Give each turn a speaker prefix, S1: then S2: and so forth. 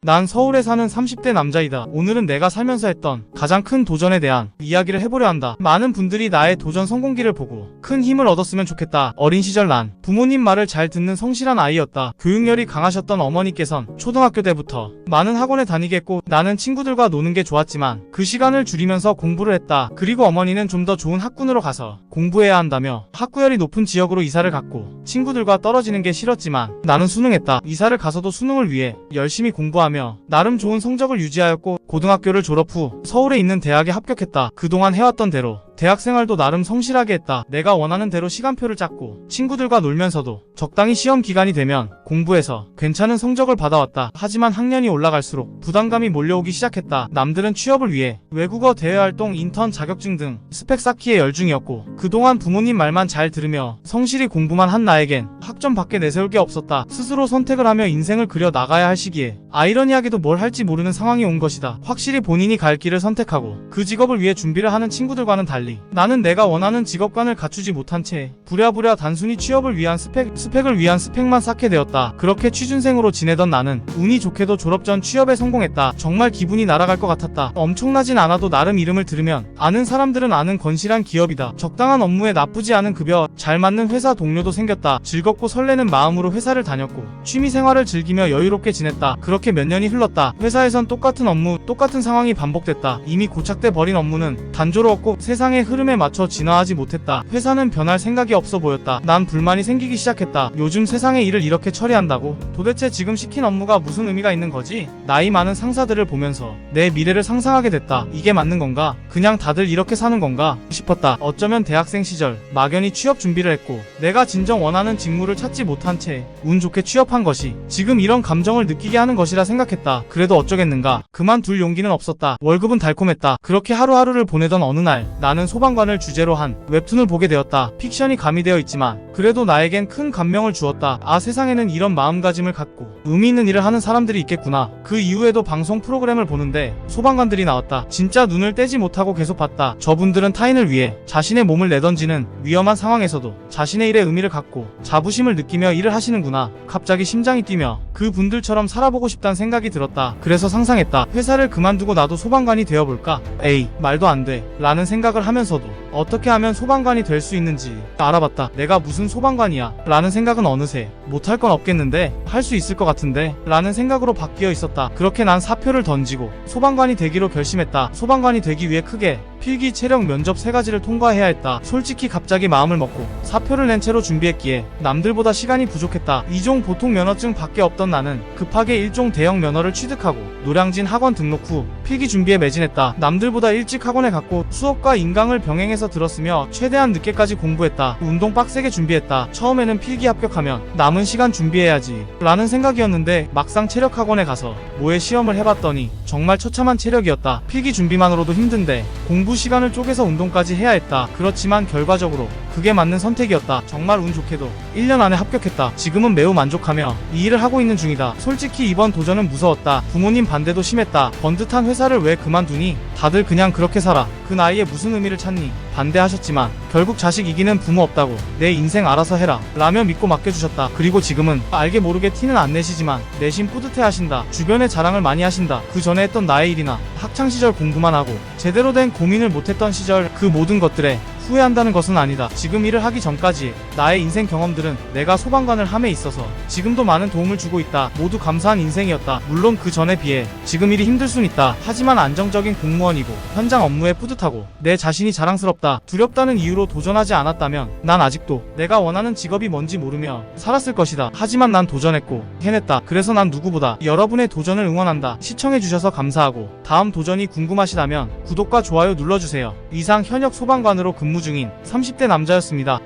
S1: 난 서울에 사는 30대 남자이다. 오늘은 내가 살면서 했던 가장 큰 도전에 대한 이야기를 해보려 한다. 많은 분들이 나의 도전 성공기를 보고 큰 힘을 얻었으면 좋겠다. 어린 시절 난 부모님 말을 잘 듣는 성실한 아이였다. 교육열이 강하셨던 어머니께선 초등학교 때부터 많은 학원에 다니게 했고 나는 친구들과 노는 게 좋았지만 그 시간을 줄이면서 공부를 했다. 그리고 어머니는 좀 더 좋은 학군으로 가서 공부해야 한다며 학구열이 높은 지역으로 이사를 갔고 친구들과 떨어지는 게 싫었지만 나는 수능했다. 이사를 가서도 수능을 위해 열심히 공부하며 나름 좋은 성적을 유지하였고 고등학교를 졸업 후 서울에 있는 대학에 합격했다. 그동안 해왔던 대로 대학생활도 나름 성실하게 했다. 내가 원하는 대로 시간표를 짰고 친구들과 놀면서도 적당히 시험 기간이 되면 공부해서 괜찮은 성적을 받아왔다. 하지만 학년이 올라갈수록 부담감이 몰려오기 시작했다. 남들은 취업을 위해 외국어 대외활동, 인턴 자격증 등 스펙 쌓기에 열중이었고 그동안 부모님 말만 잘 들으며 성실히 공부만 한 나에겐 학점 밖에 내세울 게 없었다. 스스로 선택을 하며 인생을 그려 나가야 할 시기에 아이러니하게도 뭘 할지 모르는 상황이 온 것이다. 확실히 본인이 갈 길을 선택하고 그 직업을 위해 준비를 하는 친구들과는 달리 나는 내가 원하는 직업관을 갖추지 못한 채 부랴부랴 단순히 취업을 위한 스펙을 위한 스펙만 쌓게 되었다. 그렇게 취준생으로 지내던 나는 운이 좋게도 졸업 전 취업에 성공했다. 정말 기분이 날아갈 것 같았다. 엄청나진 않아도 나름 이름을 들으면 아는 사람들은 아는 건실한 기업이다. 적당한 업무에 나쁘지 않은 급여, 잘 맞는 회사 동료도 생겼다. 즐겁고 설레는 마음으로 회사를 다녔고 취미생활을 즐기며 여유롭게 지냈다. 그렇게 몇 년이 흘렀다. 회사에선 똑같은 업무, 똑같은 상황이 반복됐다. 이미 고착돼 버린 업무는 단조로웠고 세상의 흐름에 맞춰 진화하지 못했다. 회사는 변할 생각이 없어 보였다. 난 불만이 생기기 시작했다. 요즘 세상의 일을 이렇게 처리한다고? 도대체 지금 시킨 업무가 무슨 의미가 있는 거지? 나이 많은 상사들을 보면서 내 미래를 상상하게 됐다. 이게 맞는 건가? 그냥 다들 이렇게 사는 건가? 싶었다. 어쩌면 대학생 시절 막연히 취업 준비를 했고 내가 진정 원하는 직무를 찾지 못한 채 운 좋게 취업한 것이 지금 이런 감정을 느끼게 하는 것이라 생각했다. 그래도 어쩌겠는가? 그만둘 용기는 없었다. 월급은 달콤했다. 그렇게 하루하루를 보내던 어느 날 나는 소방관을 주제로 한 웹툰을 보게 되었다. 픽션이 가미되어 있지만 그래도 나에겐 큰 감명을 주었다. 아, 세상에는 이런 마음가짐을 갖고 의미 있는 일을 하는 사람들이 있겠구나. 그 이후에도 방송 프로그램을 보는데 소방관들이 나왔다. 진짜 눈을 떼지 못하고 계속 봤다. 저분들은 타인을 위해 자신의 몸을 내던지는 위험한 상황에서도 자신의 일에 의미를 갖고 자부심을 느끼며 일을 하시는구나. 갑자기 심장이 뛰며 그 분들처럼 살아보고 싶다는 생각이 들었다. 그래서 상상했다. 회사를 그만두고 나도 소방관이 되어볼까? 에이, 말도 안 돼. 라는 생각을 하면서도 어떻게 하면 소방관이 될 수 있는지 알아봤다. 내가 무슨 소방관이야? 라는 생각은 어느새 못할 건 없겠는데 할 수 있을 것 같은데 라는 생각으로 바뀌어 있었다. 그렇게 난 사표를 던지고 소방관이 되기로 결심했다. 소방관이 되기 위해 크게 필기, 체력, 면접 3가지를 통과해야 했다. 솔직히 갑자기 마음을 먹고 사표를 낸 채로 준비했기에 남들보다 시간이 부족했다. 2종 보통 면허증 밖에 없던 나는 급하게 1종 대형 면허를 취득하고 노량진 학원 등록 후 필기 준비에 매진했다. 남들보다 일찍 학원에 갔고 수업과 인강을 병행해서 들었으며 최대한 늦게까지 공부했다. 운동 빡세게 준비했다. 처음에는 필기 합격하면 남은 시간 준비해야지 라는 생각이었는데 막상 체력학원에 가서 모의 시험을 해봤더니 정말 처참한 체력이었다. 필기 준비만으로도 힘든데 공부 시간을 쪼개서 운동까지 해야 했다. 그렇지만 결과적으로 그게 맞는 선택이었다. 정말 운 좋게도 1년 안에 합격했다. 지금은 매우 만족하며 이 일을 하고 있는 중이다. 솔직히 이번 도전은 무서웠다. 부모님 반대도 심했다. 번듯한 회사를 왜 그만두니? 다들 그냥 그렇게 살아. 그 나이에 무슨 의미를 찾니? 반대하셨지만 결국 자식 이기는 부모 없다고 내 인생 알아서 해라 라며 믿고 맡겨주셨다. 그리고 지금은 알게 모르게 티는 안 내시지만 내심 뿌듯해 하신다. 주변에 자랑을 많이 하신다. 그 전에 했던 나의 일이나 학창시절 공부만 하고 제대로 된 고민을 못했던 시절 그 모든 것들에 후회한다는 것은 아니다. 지금 일을 하기 전까지 나의 인생 경험들은 내가 소방관을 함에 있어서 지금도 많은 도움을 주고 있다. 모두 감사한 인생이었다. 물론 그 전에 비해 지금 일이 힘들 순 있다. 하지만 안정적인 공무원이고 현장 업무에 뿌듯하고 내 자신이 자랑스럽다. 두렵다는 이유로 도전하지 않았다면 난 아직도 내가 원하는 직업이 뭔지 모르며 살았을 것이다. 하지만 난 도전했고 해냈다. 그래서 난 누구보다 여러분의 도전을 응원한다. 시청해주셔서 감사하고 다음 도전이 궁금하시다면 구독과 좋아요 눌러주세요. 이상 현역 소방관으로 근무 중인 30대 남자였습니다.